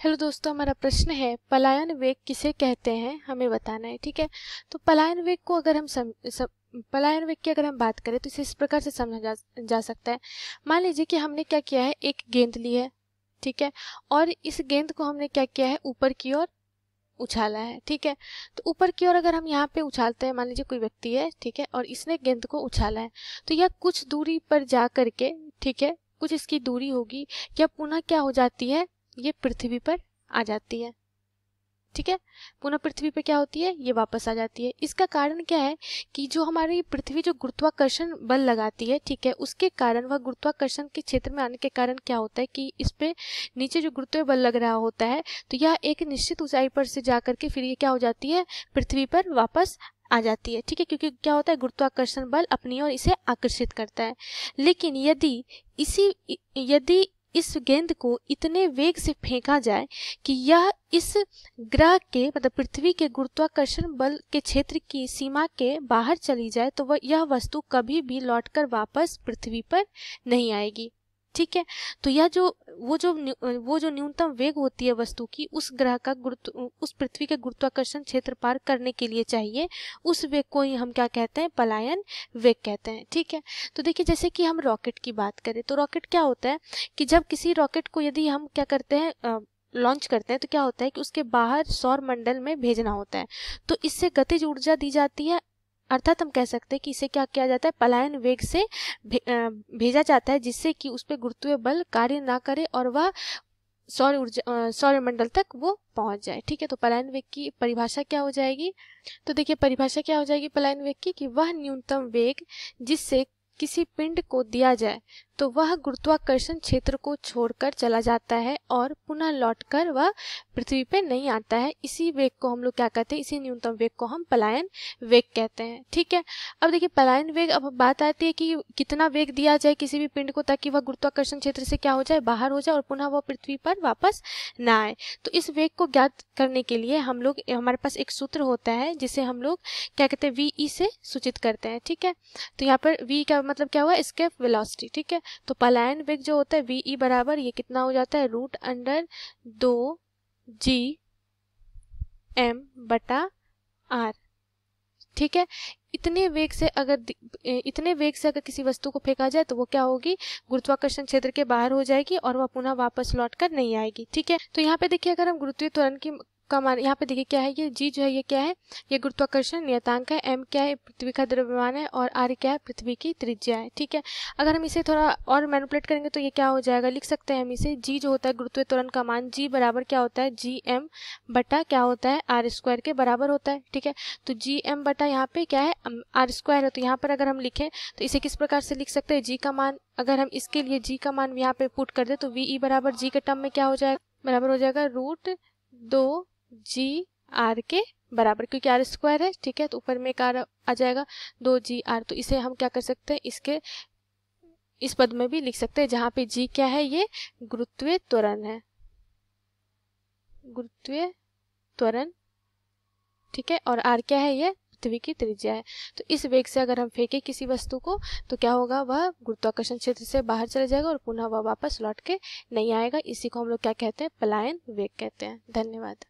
Hello दोस्तों, हमारा प्रश्न है पलायन वेग किसे कहते हैं, हमें बताना है। ठीक है, तो पलायन वेग को अगर हम पलायन वेग की अगर हम बात करें तो इसे इस प्रकार से समझा जा सकता है। मान लीजिए कि हमने क्या किया है, एक गेंद ली है, ठीक है, और इस गेंद को हमने क्या किया है, ऊपर की ओर उछाला है। ठीक है, तो ऊपर की ओर अगर हम यहाँ पे उछालते हैं, मान लीजिए कोई व्यक्ति है, ठीक है, और इसने गेंद को उछाला है, तो यह कुछ दूरी पर जा करके, ठीक है, कुछ इसकी दूरी होगी, यह पुनः क्या हो जाती है, ये पृथ्वी पर आ जाती है। ठीक है, पुनः पृथ्वी पे क्या होती है, ये वापस आ जाती है। इसका कारण क्या है कि जो हमारी पृथ्वी जो गुरुत्वाकर्षण बल लगाती है, ठीक है, उसके कारण, वह गुरुत्वाकर्षण के क्षेत्र में आने के कारण क्या होता है कि इस पे नीचे जो गुरुत्वीय बल लग रहा होता है, तो यह एक निश्चित ऊंचाई पर से जा करके फिर ये क्या हो जाती है, पृथ्वी पर वापस आ जाती है। ठीक है, क्योंकि क्या होता है, गुरुत्वाकर्षण बल अपनी ओर इसे आकर्षित करता है। लेकिन यदि इस गेंद को इतने वेग से फेंका जाए कि यह इस ग्रह के मतलब पृथ्वी के गुरुत्वाकर्षण बल के क्षेत्र की सीमा के बाहर चली जाए, तो यह वस्तु कभी भी लौटकर वापस पृथ्वी पर नहीं आएगी। ठीक है, तो यह वो जो न्यूनतम वेग होती है वस्तु की, उस ग्रह का उस पृथ्वी के गुरुत्वाकर्षण क्षेत्र पार करने के लिए चाहिए, उस वेग को ही हम क्या कहते हैं, पलायन वेग कहते हैं। ठीक है, तो देखिए जैसे कि हम रॉकेट की बात करें तो रॉकेट क्या होता है कि जब किसी रॉकेट को यदि हम क्या करते हैं, लॉन्च करते हैं, तो क्या होता है कि उसके बाहर सौर मंडल में भेजना होता है, तो इससे गतिज ऊर्जा दी जाती है। अर्थात हम कह सकते हैं कि इसे क्या किया जाता है, पलायन वेग से भेजा जाता है, जिससे कि उस पर गुरुत्वीय बल कार्य ना करे और वह सौर मंडल तक वो पहुंच जाए। ठीक है, तो पलायन वेग की परिभाषा क्या हो जाएगी, तो देखिए परिभाषा क्या हो जाएगी पलायन वेग की, कि वह न्यूनतम वेग जिससे किसी पिंड को दिया जाए तो वह गुरुत्वाकर्षण क्षेत्र को छोड़कर चला जाता है और पुनः लौटकर वह पृथ्वी पे नहीं आता है। इसी वेग को हम लोग क्या कहते हैं, इसी न्यूनतम वेग को हम पलायन वेग कहते हैं। ठीक है, अब देखिए पलायन वेग, अब बात आती है कि कितना वेग दिया जाए किसी भी पिंड को ताकि वह गुरुत्वाकर्षण क्षेत्र से क्या हो जाए, बाहर हो जाए और पुनः वह पृथ्वी पर वापस ना आए। तो इस वेग को ज्ञात करने के लिए हमारे पास एक सूत्र होता है जिसे हम लोग क्या कहते हैं, वी से सूचित करते हैं। ठीक है, तो यहाँ पर वी का मतलब क्या हुआ, एस्केप वेलोसिटी। ठीक है, तो पलायन वेग जो होता है वी बराबर ये कितना हो जाता है, √2 g/r। ठीक है, इतने वेग से अगर किसी वस्तु को फेंका जाए तो वो क्या होगी, गुरुत्वाकर्षण क्षेत्र के बाहर हो जाएगी और वह पुनः वापस लौटकर नहीं आएगी। ठीक है, तो यहाँ पे देखिए अगर हम गुरुत्वीय त्वरण का मान यहाँ पे देखिए क्या है, ये जी जो है ये क्या है, ये गुरुत्वाकर्षण नियतांक है, एम क्या है, पृथ्वी का द्रव्यमान है, और आर क्या है, पृथ्वी की त्रिज्या है। ठीक है, अगर हम इसे थोड़ा और मैनिपुलेट करेंगे तो ये क्या हो जाएगा, लिख सकते हैं हम इसे, जी जो होता है गुरुत्वीय त्वरण का मान, जी बराबर क्या होता है, GM बटा क्या होता है, R² के बराबर होता है। ठीक है, तो GM बटा यहाँ पे क्या है, R² है, तो यहाँ पर अगर हम लिखें तो इसे किस प्रकार से लिख सकते हैं, जी का मान, अगर हम इसके लिए जी का मान यहाँ पे पुट कर दे तो VE बराबर जी के टर्म में क्या हो जाएगा, बराबर हो जाएगा √2 g/r के बराबर, क्योंकि R² है। ठीक है, तो ऊपर में एक R आ जाएगा, 2 g/r, तो इसे हम क्या कर सकते हैं, इसके इस पद में भी लिख सकते हैं, जहाँ पे जी क्या है, ये गुरुत्वीय त्वरण है, गुरुत्वीय त्वरण। ठीक है, और आर क्या है, ये पृथ्वी की त्रिज्या है। तो इस वेग से अगर हम फेंके किसी वस्तु को तो क्या होगा, वह गुरुत्वाकर्षण क्षेत्र से बाहर चला जाएगा और पुनः वह वापस लौट के नहीं आएगा। इसी को हम लोग क्या कहते हैं, पलायन वेग कहते हैं। धन्यवाद।